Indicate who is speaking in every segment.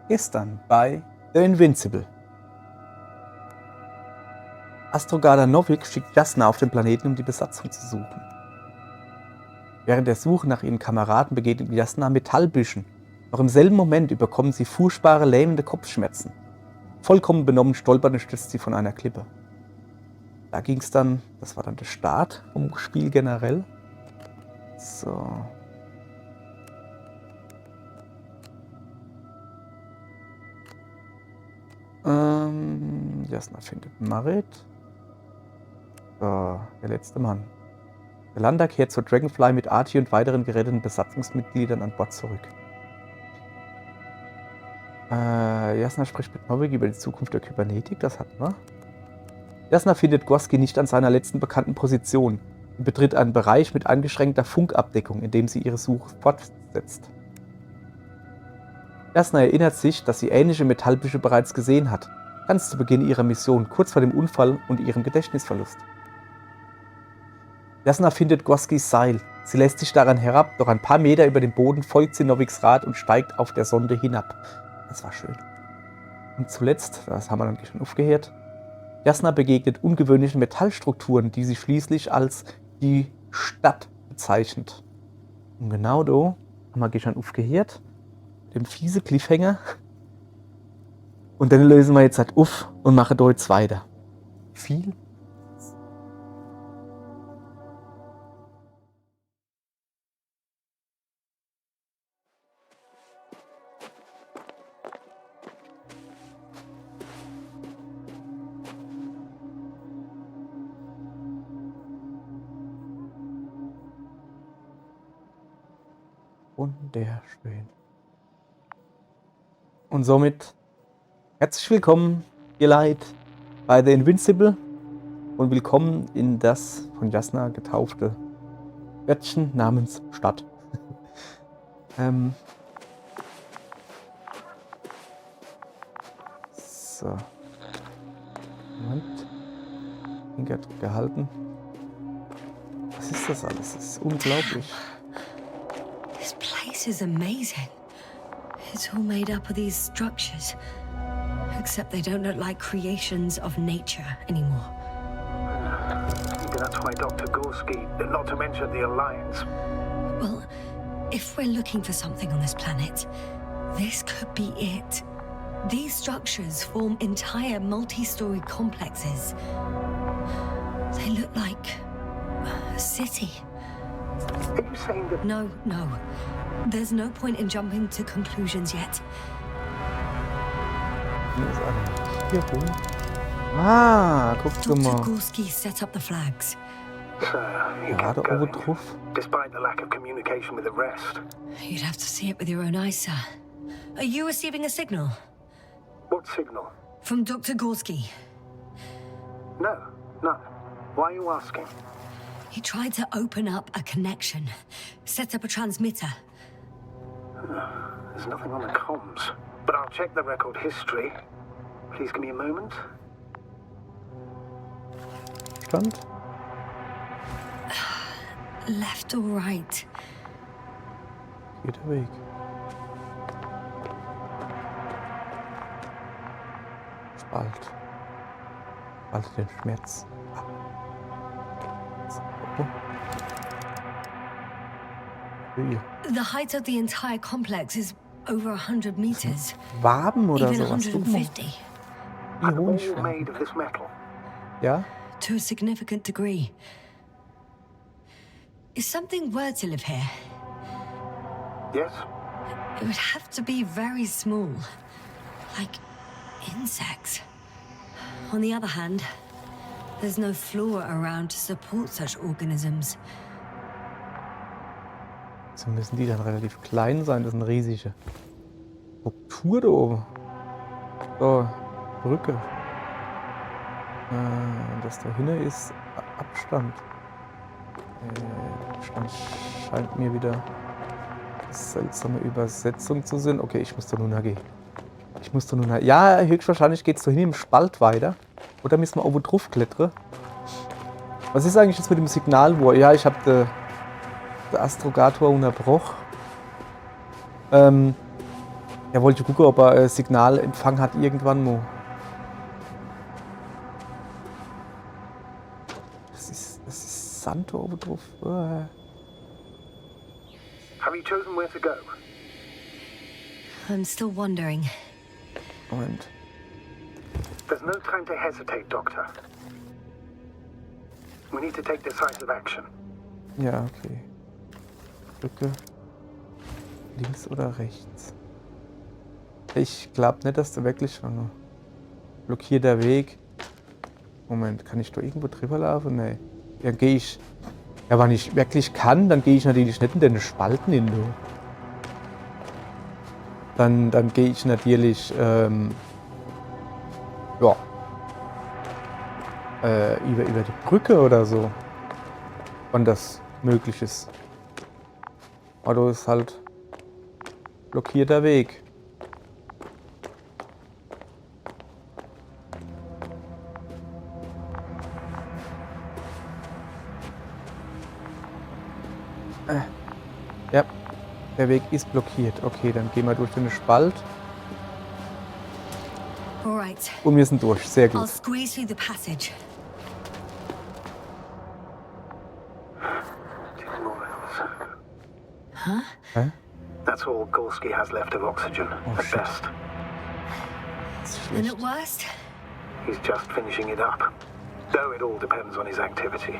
Speaker 1: Gestern bei The Invincible. Astrogarda Novik schickt Jasna auf den Planeten, um die Besatzung zu suchen. Während der Suche nach ihren Kameraden begegnet Jasna Metallbüschen. Noch im selben Moment überkommen sie furchtbare, lähmende Kopfschmerzen. Vollkommen benommen stolpert und stürzt sie von einer Klippe. Da ging es dann, das war dann der Start vom Spiel generell. So. Jasna findet Marit. So, der letzte Mann. Der Lander kehrt zur Dragonfly mit Archie und weiteren geretteten Besatzungsmitgliedern an Bord zurück. Jasna spricht mit Novik über die Zukunft der Kybernetik, das hatten wir. Jasna findet Gorski nicht an seiner letzten bekannten Position und betritt einen Bereich mit eingeschränkter Funkabdeckung, in dem sie ihre Suche fortsetzt. Jasna erinnert sich, dass sie ähnliche Metallbüsche bereits gesehen hat, ganz zu Beginn ihrer Mission, kurz vor dem Unfall und ihrem Gedächtnisverlust. Jasna findet Gorskis Seil. Sie lässt sich daran herab, doch ein paar Meter über dem Boden folgt sie Noviks Rad und steigt auf der Sonde hinab. Das war schön. Und zuletzt, das haben wir dann schon aufgehört, Jasna begegnet ungewöhnlichen Metallstrukturen, die sie schließlich als die Stadt bezeichnet. Und genau da haben wir schon aufgehört, dem fiese Cliffhanger. Und dann lösen wir jetzt halt auf und machen da jetzt weiter. Viel. Wunderschön. Und somit herzlich willkommen, ihr Leid, bei The Invincible und willkommen in das von Jasna getaufte Örtchen namens Stadt. So. Moment. Finger gehalten. Was ist das alles? Das ist unglaublich.
Speaker 2: This place is amazing. It's all made up of these structures. Except they don't look like creations of nature anymore.
Speaker 3: Maybe that's why Dr. Gorski, not to mention the Alliance.
Speaker 2: Well, if we're looking for something on this planet, this could be it. These structures form entire multi-story complexes. They look like a city.
Speaker 3: Are you saying that...
Speaker 2: No. There's no point in jumping to conclusions yet.
Speaker 1: Hier ist eine Regierung. Ah, guck
Speaker 2: Dr.
Speaker 1: mal.
Speaker 2: Gorski set up the flags.
Speaker 3: Sir, you
Speaker 1: Ja, da
Speaker 3: kept
Speaker 1: oben
Speaker 3: going,
Speaker 1: drauf.
Speaker 3: despite the lack of communication with the rest.
Speaker 2: You'd have to see it with your own eyes, sir. Are you receiving a signal?
Speaker 3: What signal?
Speaker 2: From Dr. Gorski.
Speaker 3: No, none. Why are you asking?
Speaker 2: He tried to open up a connection, set up a transmitter.
Speaker 3: There's nothing on the comms. But I'll check the record history. Please give me a moment.
Speaker 1: Stand.
Speaker 2: Left or right?
Speaker 1: Hier der Weg. Spalt. Spalte den Schmerz ab. So. Höhe.
Speaker 2: The height of the entire complex is over 100 meters.
Speaker 1: Waben oder
Speaker 2: Even
Speaker 1: sowas. Guck mal.
Speaker 2: 150.
Speaker 1: Wie
Speaker 3: All
Speaker 1: Honigschwärme.
Speaker 3: made of this metal.
Speaker 1: Ja?
Speaker 2: To a significant degree. If something were to live here,
Speaker 3: Yes?
Speaker 2: it would have to be very small. Like insects. On the other hand, there's no flora around to support such organisms.
Speaker 1: So müssen die dann relativ klein sein. Das sind riesige Struktur da oben. So, Brücke. Das da hinten ist Abstand. Abstand scheint mir wieder eine seltsame Übersetzung zu sein. Okay, ich muss da nun gehen. Ja, höchstwahrscheinlich geht es da hin im Spalt weiter. Oder müssen wir oben drauf klettern? Was ist eigentlich jetzt mit dem Signal? Ja, ich habe den Astrogator unterbrochen. Er wollte gucken, ob er Signalempfang hat irgendwann mal. Das ist Sand oben drauf.
Speaker 3: Have you chosen where to go?
Speaker 2: I'm still wondering.
Speaker 1: Moment.
Speaker 3: There's no time to hesitate, Doctor. We need to take decisive action.
Speaker 1: Ja, okay. Brücke. Links oder rechts? Ich glaube nicht, dass da wirklich blockiert der Weg. Moment, kann ich da irgendwo drüber laufen? Nee. Ja, gehe ich. Ja, wenn ich wirklich kann, dann gehe ich natürlich nicht in den Spalten hin. Du. Dann gehe ich natürlich ja, über die Brücke oder so. Wenn das möglich ist. Aber ist halt blockierter Weg. Ja, der Weg ist blockiert. Okay, dann gehen wir durch den Spalt.
Speaker 2: All right.
Speaker 1: Und wir sind durch. Sehr
Speaker 2: I'll
Speaker 1: gut.
Speaker 2: squeeze through the passage. Huh?
Speaker 1: Hä?
Speaker 3: That's all Gorski has left of oxygen,
Speaker 1: Oh,
Speaker 3: at
Speaker 1: shit.
Speaker 3: best.
Speaker 1: Das ist
Speaker 2: And
Speaker 1: schlecht.
Speaker 2: at worst,
Speaker 3: He's just finishing it up. Though it all depends on his activity.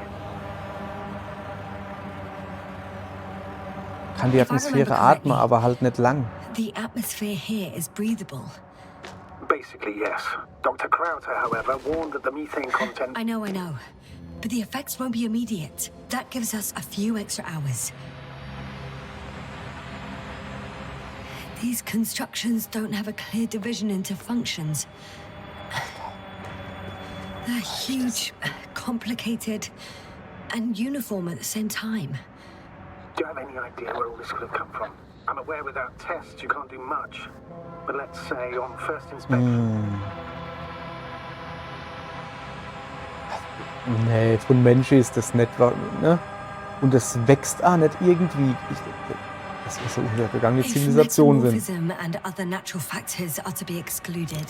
Speaker 1: Kann die
Speaker 2: If I
Speaker 1: Atmosphäre
Speaker 2: remember
Speaker 1: atmen,
Speaker 2: correctly.
Speaker 1: aber halt nicht lang.
Speaker 2: the atmosphere here is breathable.
Speaker 3: Basically, yes. Dr. Krauter, however, warned that the methane content...
Speaker 2: I know. But the effects won't be immediate. That gives us a few extra hours. These constructions don't have a clear division into functions. They're huge, complicated, and uniform at the same time.
Speaker 3: Do you have any idea where all this could have come from? I'm aware without tests you can't do much. But let's say on first inspection...
Speaker 1: Nee, von Menschen ist das nicht, ne? Und das wächst auch nicht irgendwie. Dass wir so untergegangene
Speaker 2: If
Speaker 1: Zivilisation sind.
Speaker 2: metamorphism and other natural factors are to be excluded,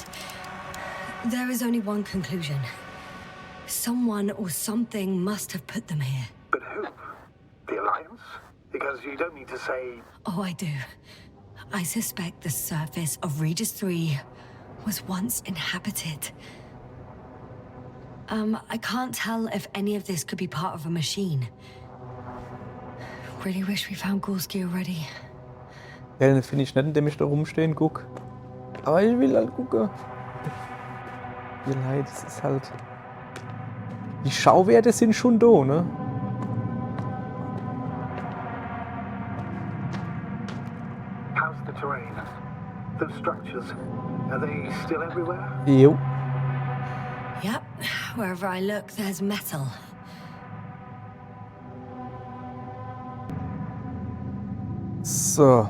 Speaker 2: there is only one conclusion. Someone or something must have put them here.
Speaker 3: But who? The Alliance? Because you don't need to say...
Speaker 2: Oh, I do. I suspect the surface of Regis 3 was once inhabited. I can't tell if any of this could be part of a machine. Really wish we found Gorski already.
Speaker 1: Ja, das finde ich nicht, indem ich da rumstehen guck. Aber ich will halt gucken. Mir leid, es ist halt. Die Schauwerte sind schon da, ne?
Speaker 3: How's the terrain? Those structures, are they still everywhere?
Speaker 1: Jo.
Speaker 2: Yep, wherever I look, there's metal.
Speaker 1: So.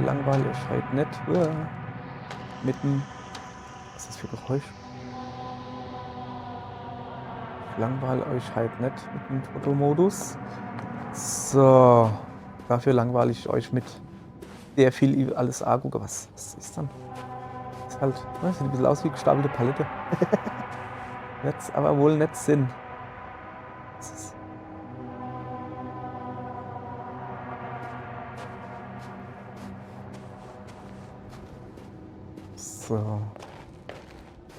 Speaker 1: Langweilig halt nicht. Mitten. Was ist das für Geräusch? Langweile euch halt nicht mit dem Fotomodus. So. Dafür langweile ich euch mit sehr viel alles angucken. Was ist dann? Ist halt, sieht ein bisschen aus wie gestapelte Palette. Wird's aber wohl nicht Sinn. Das ist so.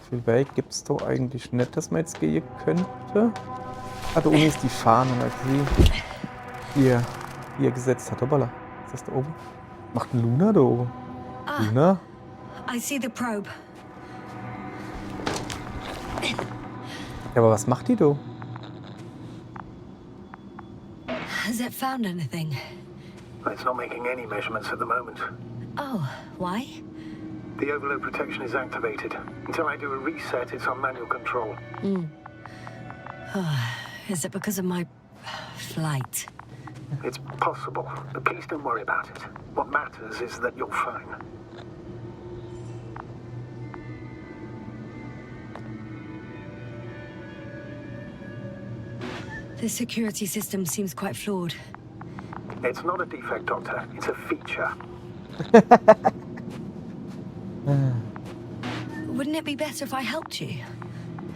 Speaker 1: Viel Weg gibt es doch eigentlich nicht, dass man jetzt gehen könnte. Ah, da oben ist die Fahne, die hier gesetzt hat. Hoppala. Ist das da oben? Macht ein Luna da oben? Luna?
Speaker 2: I see the probe.
Speaker 1: Ja, aber was macht die da?
Speaker 2: Has it found anything?
Speaker 3: It's not making any measurements at the moment.
Speaker 2: Oh, why?
Speaker 3: The overload protection is activated. Until I do a reset, it's on manual control.
Speaker 2: Is it because of my flight?
Speaker 3: It's possible, but please don't worry about it. What matters is that you're fine.
Speaker 2: This security system seems quite flawed.
Speaker 3: It's not a defect, Doctor. It's a feature.
Speaker 2: Wouldn't it be better if I helped you?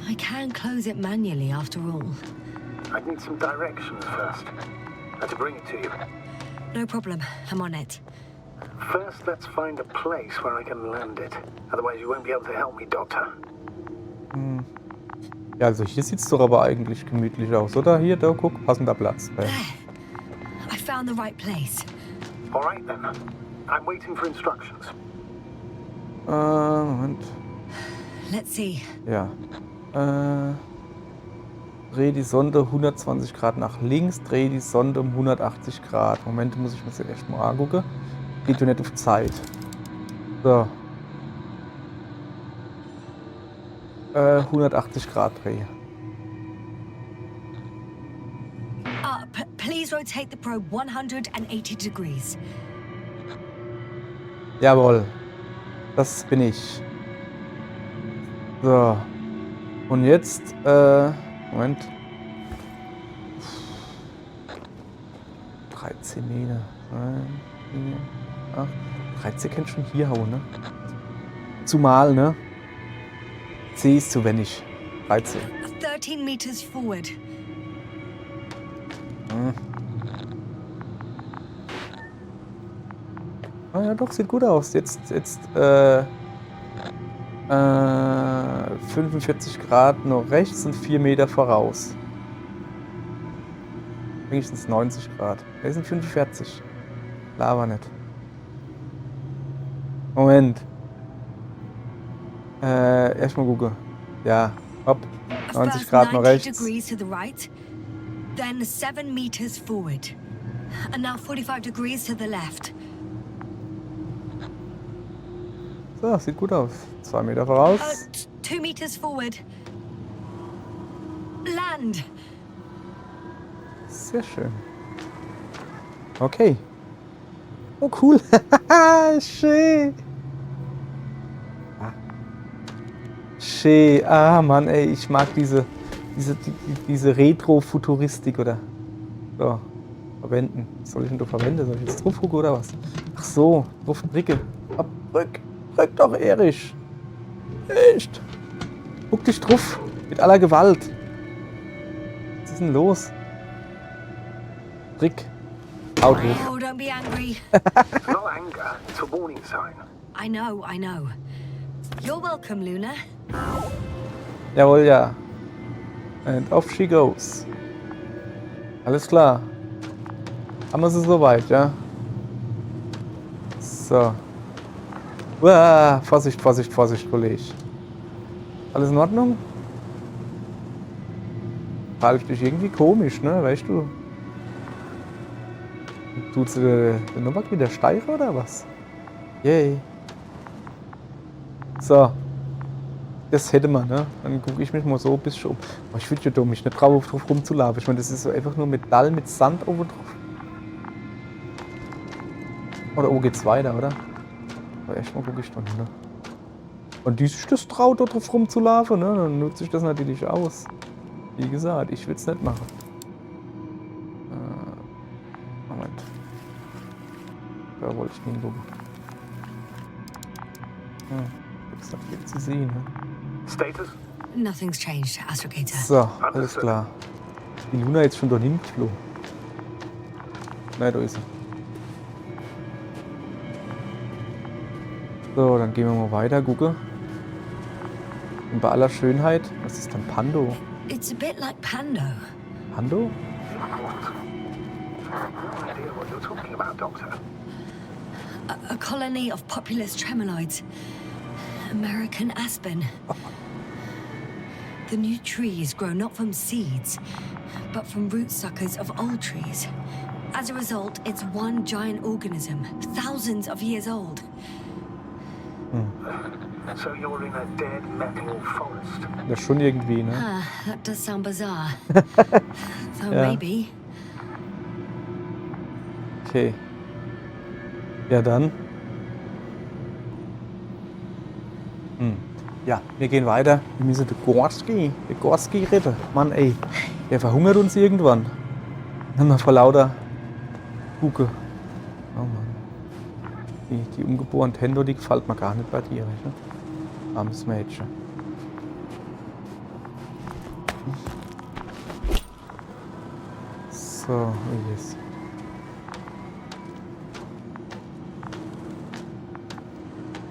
Speaker 2: I can close it manually after all.
Speaker 3: I'd need some directions first. To bring it to you.
Speaker 2: No problem. I'm on it.
Speaker 3: First, let's find a place where I can land it. Otherwise, you won't be able to help me, Doctor.
Speaker 1: Ja, also hier sieht es doch aber eigentlich gemütlich aus, oder? Hier, da, guck, passender Platz. Ja.
Speaker 2: I found the right place.
Speaker 3: All right, then. I'm waiting for instructions.
Speaker 1: Moment.
Speaker 2: Let's see.
Speaker 1: Ja. Dreh die Sonde 120 Grad nach links, dreh die Sonde um 180 Grad. Moment, muss ich mir das echt mal angucken. Geht ja nicht auf Zeit. So. 180 Grad Dreh.
Speaker 2: Please rotate the probe 180 degrees.
Speaker 1: Jawohl. Das bin ich. So. Und jetzt, Moment. 13 Meter. 4, 8. 13 kann schon hier hauen, ne? Zumal, ne? C ist zu wenig. 13.
Speaker 2: 13 meters forward.
Speaker 1: Ah ja, doch, sieht gut aus. Jetzt 45 Grad nur rechts und 4 Meter voraus. Wenigstens 90 Grad. Wir sind 45. Lava nicht. Moment. Erstmal gucken. Ja, hopp. 90
Speaker 2: First
Speaker 1: Grad nur
Speaker 2: 90
Speaker 1: rechts.
Speaker 2: degrees to the right, then 7 meters forward. And now 45 degrees to the left.
Speaker 1: So, sieht gut aus. 2 Meter voraus.
Speaker 2: 2 meters forward. Land.
Speaker 1: Sehr schön. Okay. Oh, cool. Schön. Schön. Ah, Mann, ey, ich mag diese Retro-Futuristik, oder? So, verwenden. Was soll ich denn da verwenden? Soll ich jetzt drauf gucken, oder was? Ach so, drauf drücke. Rück doch, Erich. Echt. Guck dich drauf. Mit aller Gewalt. Was ist denn los? Rick. Haut drauf.
Speaker 2: Oh, don't be angry.
Speaker 3: It's not anger. It's a warning sign.
Speaker 2: I know. You're welcome, Luna.
Speaker 1: Jawohl, ja. And off she goes. Alles klar. Haben wir sie soweit, ja? So. Uah, Vorsicht, Kollege. Alles in Ordnung? Verhalf dich irgendwie komisch, ne? Weißt du? Tut sie den Novak wieder steif oder was? Yay. So. Das hätte man, ne? Dann gucke ich mich mal so ein bisschen um. Aber ich finde ja dumm, mich nicht drauf rumzulaufen. Ich meine, das ist so einfach nur Metall mit Sand oben drauf. Oder oh, geht's weiter, oder? Aber erstmal gucke ich dann, ne? Und die sich das traut, da drauf rumzulaufen, ne? Dann nutze ich das natürlich aus. Wie gesagt, ich will es nicht machen. Moment. Da wollte ich hingucken. Gibt es da viel zu sehen, ne?
Speaker 3: Status?
Speaker 2: Nothing's changed, Astrogator.
Speaker 1: So, alles klar. Die Luna jetzt schon dahin geflogen. Nein, da ist sie. So, dann gehen wir mal weiter, gucke. Und bei aller Schönheit, was ist dann Pando?
Speaker 2: It's a bit like Pando.
Speaker 1: Pando?
Speaker 3: What? No idea what you're talking about, Doctor.
Speaker 2: A colony of populous tremoloids. American aspen. The new trees grow not from seeds, but from root suckers of old trees. As a result, it's one giant organism, thousands of years old.
Speaker 3: So you're in a dead metal forest.
Speaker 1: Das schon irgendwie, ne?
Speaker 2: That does sound bizarre. So
Speaker 1: Ja.
Speaker 2: maybe.
Speaker 1: Okay. Ja, dann. Ja, wir gehen weiter. Wir müssen den Gorski retten. Mann, ey. Der verhungert uns irgendwann. Dann mal vor lauter Gucke. Oh Mann. Die ungeborene Tendo, die gefällt mir gar nicht bei dir, ne? Armes Mädchen. So, oh yes.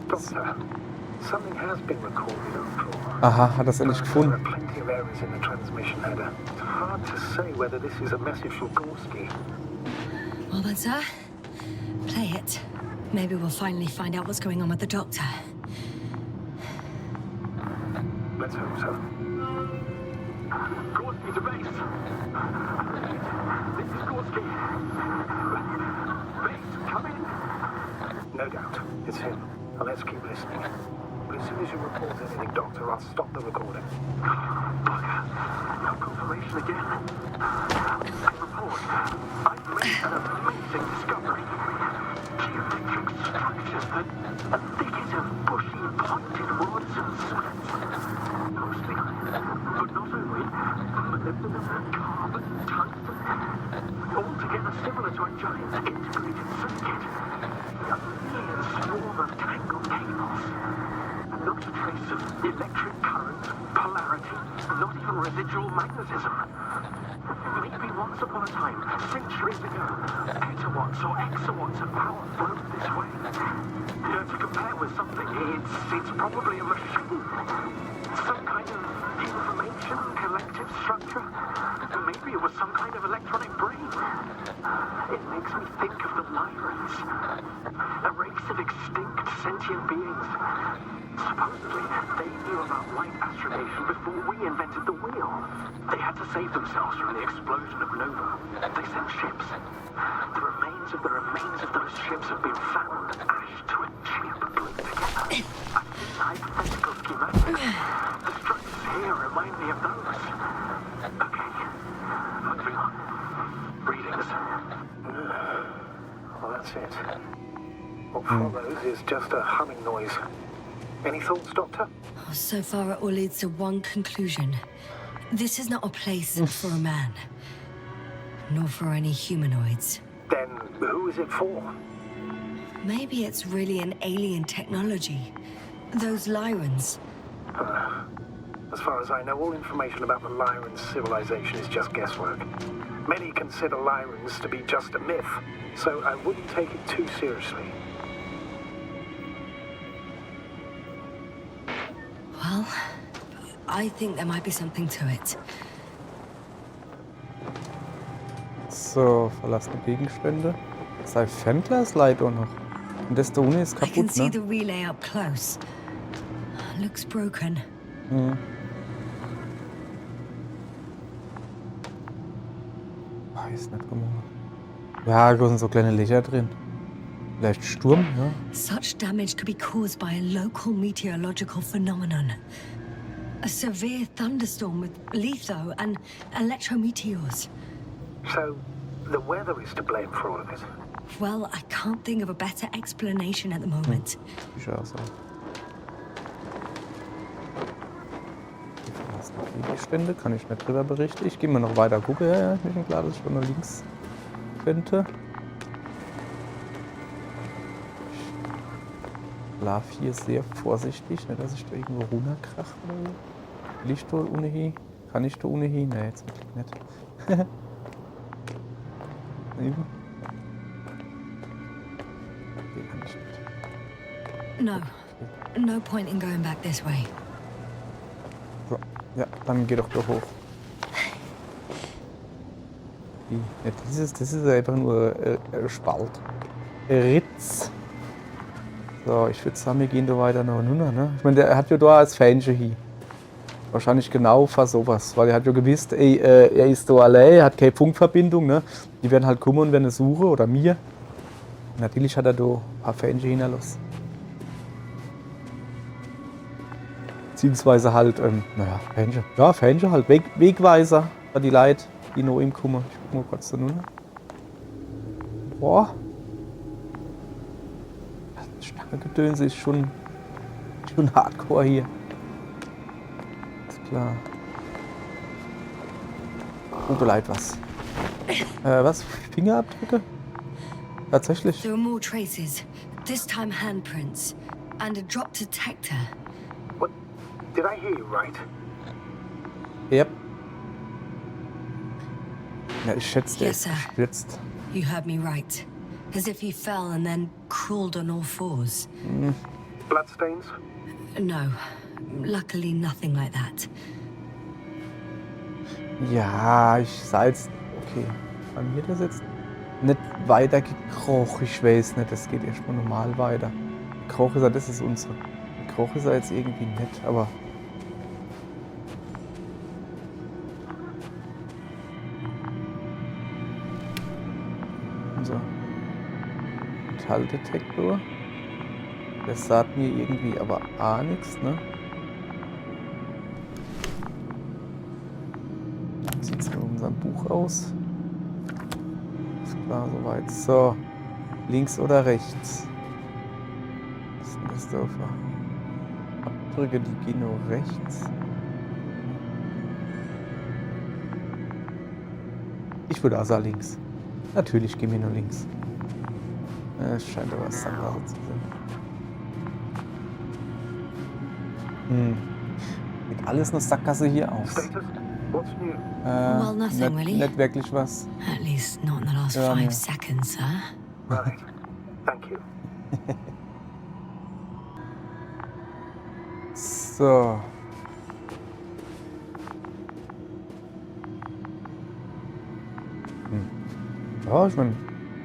Speaker 3: Doctor, something has been recorded after all.
Speaker 1: Aha, hat das endlich
Speaker 3: There
Speaker 1: gefunden.
Speaker 3: are plenty of errors in the transmission header. It's hard to say whether this is a message from Gorski.
Speaker 2: Well then, sir, play it. Maybe we'll finally find out what's going on with the doctor.
Speaker 3: Let's hope so. Gorski to base. This is Gorski. Base, come in. No doubt, it's him. Now let's keep listening. But as soon as you report anything, Doctor, I'll stop the recording. Bugger. No confirmation again. Report. I've made an amazing discovery. Geometric structures that are thicket of bushy, pointed rods and slats. Mostly iron, but not only. Molybdenum, carbon, tungsten. Altogether similar to a giant integrated circuit. A mere swarm of tangled cables. Not a trace of electric current, polarity, not even residual magnetism. Maybe once upon a time, centuries ago, petawatts or exawatts of power flowed this way. To compare with something, it's probably a machine. Some kind of information collective structure. Maybe it was some kind of electronic brain. It makes me think of the Lyrans. A race of extinct sentient beings. Supposedly, they knew about light astrogation before we invented the wheel. They had to save themselves from the explosion of Nova. They sent ships. The remains of those ships have been found, ashed to a chip glued together. I've seen hypothetical schematics. The structures here remind me of those. Okay, moving on. Readings. Well, that's it. What follows is just a humming noise. Any thoughts, Doctor?
Speaker 2: So far, it all leads to one conclusion. This is not a place for a man, nor for any humanoids.
Speaker 3: Then who is it for?
Speaker 2: Maybe it's really an alien technology. Those Lyrans.
Speaker 3: As far as I know, all information about the Lyran civilization is just guesswork. Many consider Lyrans to be just a myth, so I wouldn't take it too seriously.
Speaker 2: Well, I think there might be something to it.
Speaker 1: So, verlassene Gegenstände. Sei Fernglas leider noch. Und das da unten ist
Speaker 2: I can
Speaker 1: kaputt,
Speaker 2: see
Speaker 1: ne?
Speaker 2: the relay up close. Looks broken.
Speaker 1: Mhm. Weiß nicht genau. Ja, da sind so kleine Löcher drin. Vielleicht Sturm, ja?
Speaker 2: Such damage could be caused by a local meteorological phenomenon. A severe thunderstorm with litho and electrometeors.
Speaker 3: So, the weather is to blame for all of it.
Speaker 2: Well, I can't think of a better explanation at the moment.
Speaker 1: Ich auch so. Die verlassenen Gegenstände kann ich nicht drüber berichten. Ich gehe mal noch weiter gucken. Ja, ist mir schon klar, dass ich von nur links könnte. Ich schlaf hier sehr vorsichtig, nicht, dass ich da irgendwo runterkrache oder so. Licht da ohne hin? Kann ich da ohne hin? Ne, jetzt wirklich nicht. Eben. Okay, kann ich nicht.
Speaker 2: No. No point in going back this way.
Speaker 1: So, ja, dann geh doch da hoch. Ja, das ist einfach nur Spalt. Ritz. So, ich würde sagen, wir gehen da weiter nach unten, ne? Ich meine, der hat ja da als Fähnchen hier. Wahrscheinlich genau für sowas, weil er hat ja gewusst, ey, er ist da allein, er hat keine Funkverbindung, ne? Die werden halt kommen und werden suchen, oder mir. Und natürlich hat er da ein paar Fähnchen hinterlassen. Beziehungsweise halt, naja, Fähnchen. Ja, Fähnchen halt, Wegweiser für die Leute, die noch ihm kommen. Ich guck mal kurz da nun. Boah. Das Stange-Gedöns ist schon hardcore hier. Ist klar. Oh, da leid was. Was? Fingerabdrücke? Tatsächlich.
Speaker 2: There are more traces. This time handprints. And a drop detector.
Speaker 3: What? Did I hear you right?
Speaker 1: Yep. Ja, ich schätze, der
Speaker 2: Yes,
Speaker 1: ist
Speaker 2: sir.
Speaker 1: gestürzt.
Speaker 2: You heard me right. As if he fell and then crawled on all fours.
Speaker 3: Bloodstains?
Speaker 2: No. Luckily, nothing like that.
Speaker 1: Ja, ich sah jetzt... Okay, bei mir das jetzt nicht weiter gekrochen. Ich weiß nicht, das geht erstmal normal weiter. Kroch ist er, das ist unsere. Kroch ist er jetzt irgendwie nett, aber... Unser Metalldetektor. Das sagt mir irgendwie aber auch nichts, ne? Sieht es in unserem Buch aus? Ist klar soweit. So. Links oder rechts? Was ist denn das da für Abdrücke? Die gehen nur rechts. Ich würde auch sagen links. Natürlich gehen wir nur links. Es scheint aber Sackgasse zu sein. Sieht alles nur Sackgasse hier aus.
Speaker 3: Status? What's new?
Speaker 2: Well, nothing really.
Speaker 1: Nicht wirklich was.
Speaker 2: At least not in the last
Speaker 1: Yeah,
Speaker 2: 5
Speaker 1: yeah.
Speaker 2: seconds, sir.
Speaker 3: Right. Thank you.
Speaker 1: So. Ja, ich meine,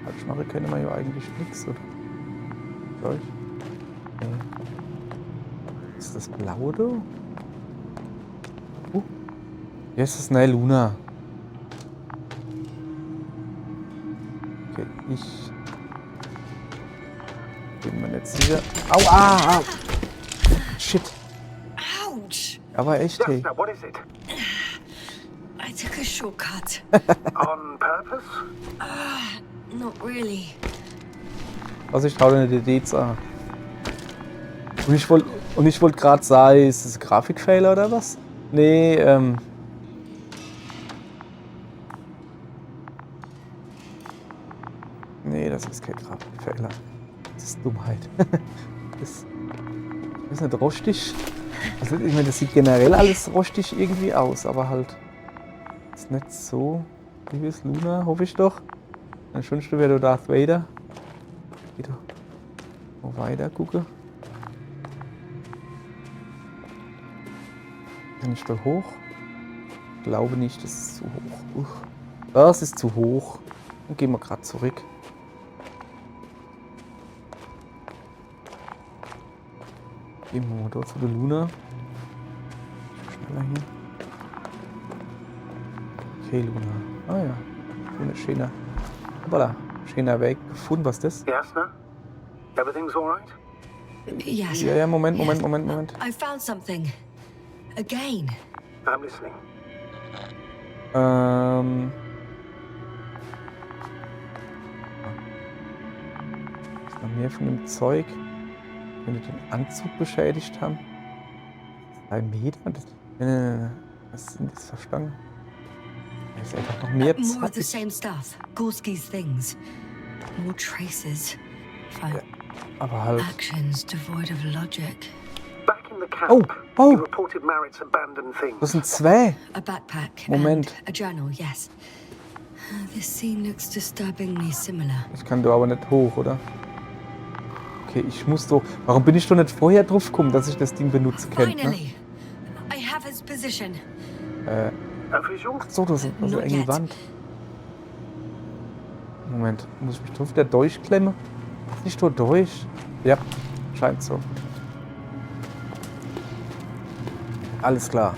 Speaker 1: falsch mache kennen wir ja eigentlich nichts, oder? Soll ich? Nee. Ist das blau, da? Hier ist das eine Luna. Okay, ich bin mir nicht sicher. Au, au! Shit.
Speaker 2: Ouch!
Speaker 1: Aber echt, hey.
Speaker 3: Jasna, what is it?
Speaker 2: I took a shortcut.
Speaker 3: On purpose?
Speaker 2: Not really.
Speaker 1: Was ich traue eine DD an. Und ich wollte gerade sagen, ist das ein Grafikfehler oder was? Nee, nee, das ist kein Grafikfehler. Das ist Dummheit. Das ist nicht rostig. Also, ich meine, das sieht generell alles rostig irgendwie aus, aber halt ist nicht so. Wie ist Luna, hoffe ich doch. Dann schönste wäre Darth Vader. Geht doch mal weiter gucken. Kann ich da hoch? Ich glaube nicht, das ist zu hoch. Das ist zu hoch. Dann gehen wir gerade zurück. Gehen wir mal dort zu der Luna. Schneller hier. Okay, Luna. Ah ja. Schöner. Voilà. Schöner Weg gefunden. Was ist das?
Speaker 3: Jasna? Everything's all right?
Speaker 2: Yes.
Speaker 1: Ja, Moment.
Speaker 2: I found something. Again.
Speaker 3: I'm listening.
Speaker 1: Ist noch mehr von dem Zeug, wenn die den Anzug beschädigt haben. 3 Meter? Was sind das verstanden? Da ist einfach noch mehr
Speaker 2: More of the
Speaker 1: Zeug.
Speaker 2: same stuff. Gorski's things. More traces.
Speaker 1: Ja, aber halt.
Speaker 2: Actions devoid of logic.
Speaker 3: Back in the camp,
Speaker 1: Oh.
Speaker 3: you reported Merritt's abandoned things.
Speaker 1: Das sind 2.
Speaker 2: A backpack.
Speaker 1: Moment.
Speaker 2: And a journal, yes. This scene looks disturbingly similar.
Speaker 1: Ich kann da aber nicht hoch, oder? Okay, ich muss doch. Warum bin ich doch nicht vorher drauf gekommen, dass ich das Ding benutzen könnte? Ne?
Speaker 2: Finally! I have his position.
Speaker 3: A visual?
Speaker 1: So, das ist also
Speaker 2: Not
Speaker 1: enge
Speaker 2: yet.
Speaker 1: Wand. Moment, muss ich mich drauf wieder durchklemmen? Nicht nur durch? Ja, scheint so. Alles klar.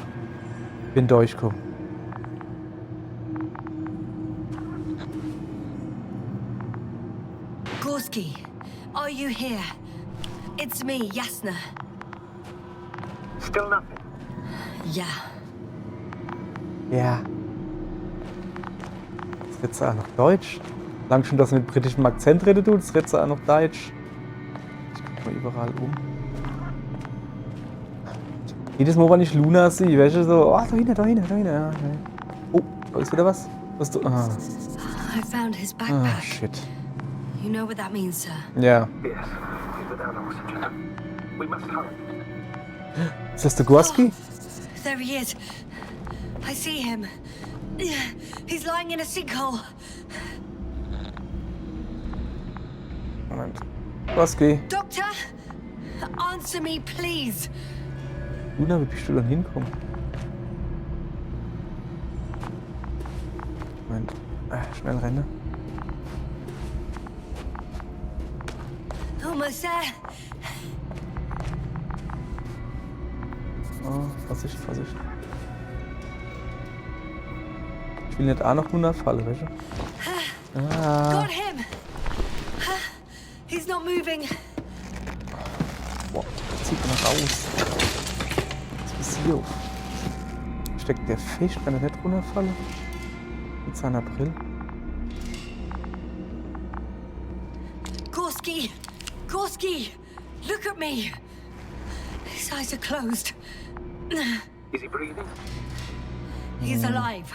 Speaker 1: Bin durchgekommen.
Speaker 2: Gorski, are you here? It's me, Jasna.
Speaker 3: Still nothing.
Speaker 2: Ja.
Speaker 1: Ja. Jetzt redet sie auch noch Deutsch. Lang schon, dass er mit britischem Akzent redet, jetzt redet sie auch noch Deutsch. Ich guck mal überall um. Jedes Mal, wenn ich Luna sehe, weißt du, so, oh, da hinten. Ja, ja. Oh, Oh, ist wieder was? Was du. Ah,
Speaker 2: I found his
Speaker 1: ah,
Speaker 2: backpack.
Speaker 1: shit.
Speaker 2: You know what that means, sir?
Speaker 1: Ja.
Speaker 3: Yes, he's without oxygen. We must hurry.
Speaker 1: Ist das der Gorski?
Speaker 2: There he is. I see him. He's lying in a sinkhole.
Speaker 1: Moment. Gorski.
Speaker 2: Doctor, answer me, please.
Speaker 1: Luna, wie bist du dann hinkommen? Moment. Schnell rennen.
Speaker 2: Almost there.
Speaker 1: Oh, Vorsicht, Vorsicht. Ich will nicht auch noch runterfallen, weißt du? Ah,
Speaker 2: Got him. He's not moving.
Speaker 1: boah, zieht man raus. Das ist hier auf. Steckt der Fisch, kann er nicht runterfallen? Mit seiner Brille.
Speaker 2: Gorski! Gorski! Look at me! His eyes are closed.
Speaker 3: Is he breathing?
Speaker 2: He's alive,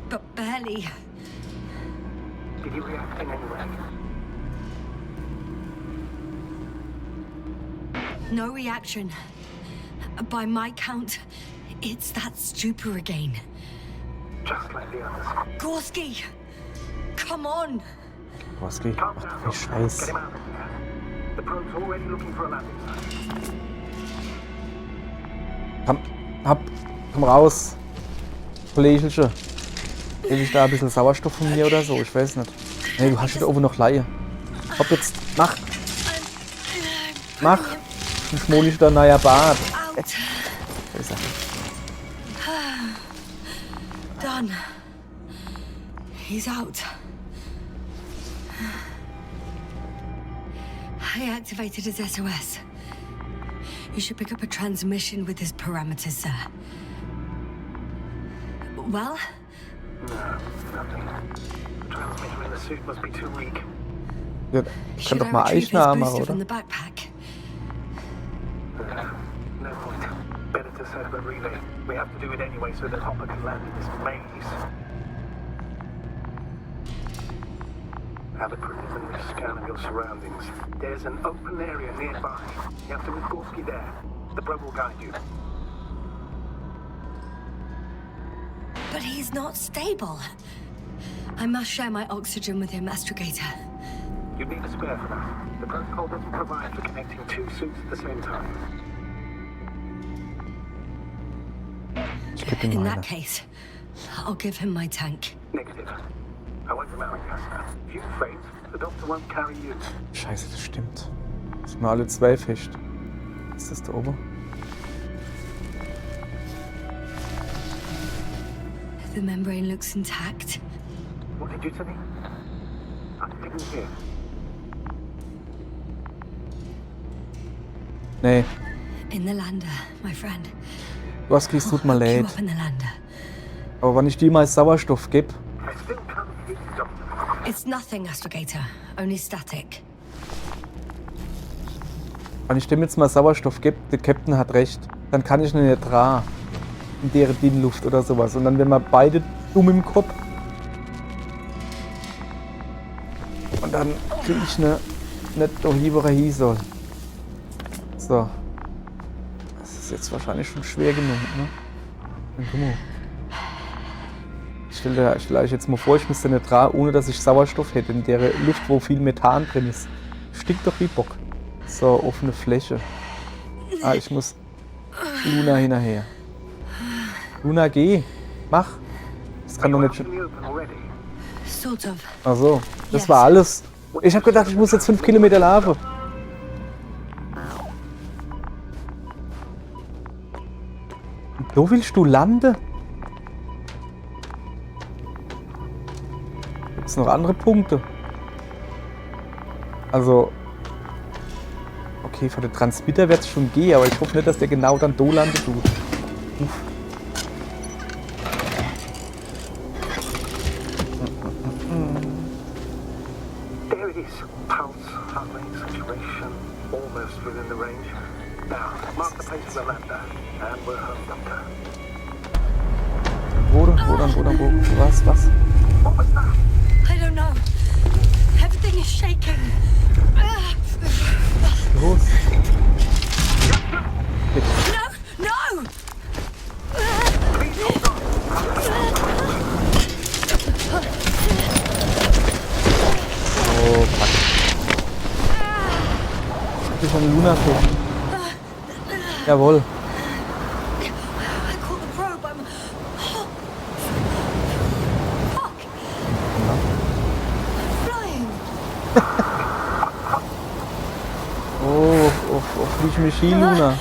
Speaker 2: but barely.
Speaker 3: Did he react in any way?
Speaker 2: No reaction. By my count, it's that stupor again.
Speaker 3: Just like the others.
Speaker 2: Gorski! Come on!
Speaker 1: Gorski,
Speaker 3: Calm
Speaker 1: ach
Speaker 3: down,
Speaker 1: du
Speaker 3: Doctor.
Speaker 1: Scheiß.
Speaker 3: Get him out of here. The probe's already looking for a landing site.
Speaker 1: Komm raus. Kollegische. Will ich da ein bisschen Sauerstoff von mir oder so? Ich weiß nicht. Nee, du hast schon da oben noch Laie. Hopp jetzt, mach! Mach! Ein schmonischer neuer Bart.
Speaker 2: Out!
Speaker 1: Da ist er.
Speaker 2: Done. He's out. I activated his SOS. You should pick up a transmission with his parameters, sir. Well?
Speaker 3: No, nothing. The transmission in the suit must be too weak.
Speaker 1: Ja, kann
Speaker 2: Should
Speaker 1: doch
Speaker 2: I
Speaker 1: mal
Speaker 2: retrieve his
Speaker 1: Eichner
Speaker 2: booster
Speaker 1: machen,
Speaker 2: from
Speaker 1: oder?
Speaker 2: the backpack?
Speaker 3: No point. Better to set up a relay. We have to do it anyway so that Hopper can land in this maze. Have a preliminary scan of your surroundings. There's an open area nearby. You have to meet Gorski there. The probe will guide you.
Speaker 2: But he's not stable. I must share my oxygen with him, Astrogator.
Speaker 3: You need a spare for that. The protocol doesn't provide for connecting two suits at the same time.
Speaker 1: Ich geb ihm
Speaker 2: In
Speaker 1: meine.
Speaker 2: that case, I'll give him my tank.
Speaker 3: Negative. I won't allow it, Gaster. If you faint, the doctor won't carry you.
Speaker 1: Scheiße, das stimmt. Das sind nur alle 2 Fisch. Ist das da oben?
Speaker 2: The membrane looks intact.
Speaker 3: What did you say? I didn't hear.
Speaker 1: Nee,
Speaker 2: In the lander, my friend.
Speaker 1: Gorski, es tut mir
Speaker 2: I'll look you
Speaker 1: leid.
Speaker 2: up in the lander.
Speaker 1: Aber wenn ich dir mal Sauerstoff gebe,
Speaker 3: I still can't hear you, Doctor.
Speaker 2: It's nothing, Astrogator. Only static.
Speaker 1: wenn ich dem jetzt mal Sauerstoff gebe, der Captain hat recht, dann kann ich nicht dran. In deren Dinnenluft oder sowas. Und dann werden wir beide dumm im Kopf. Und dann kriege ich nicht doch lieber hin soll. So. Das ist jetzt wahrscheinlich schon schwer genug, ne? Dann guck mal. Ich stelle euch jetzt mal vor, ich müsste nicht dran, ohne dass ich Sauerstoff hätte. In der Luft, wo viel Methan drin ist. Stinkt doch wie Bock. So, offene Fläche. Ah, ich muss Luna hinterher. Luna, geh. Mach. Das kann doch nicht schon.
Speaker 3: In the open already.
Speaker 2: Sort of.
Speaker 1: Ach so, das
Speaker 2: Yes.
Speaker 1: war alles. Ich habe gedacht, ich muss jetzt 5 Kilometer laufen. Und so willst du landen? Gibt es noch andere Punkte? Also, okay, von der Transmitter wird es schon gehen, aber ich hoffe nicht, dass der genau dann do landet tut. Uff.
Speaker 3: There it is. Pulse, heart rate, saturation, almost within the range. Now, mark the place of the lander, and we're home, Doctor.
Speaker 1: Wo? Was?
Speaker 3: What was that?
Speaker 2: I don't know. Everything is shaking.
Speaker 1: Los.
Speaker 2: No, no!
Speaker 3: Please hold on.
Speaker 1: Oh, fuck. Das ist ein Lunatic. Jawohl.
Speaker 2: I caught the probe. I'm. Oh, fuck! Flying.
Speaker 1: Oh, wie ich mich hier, Luna.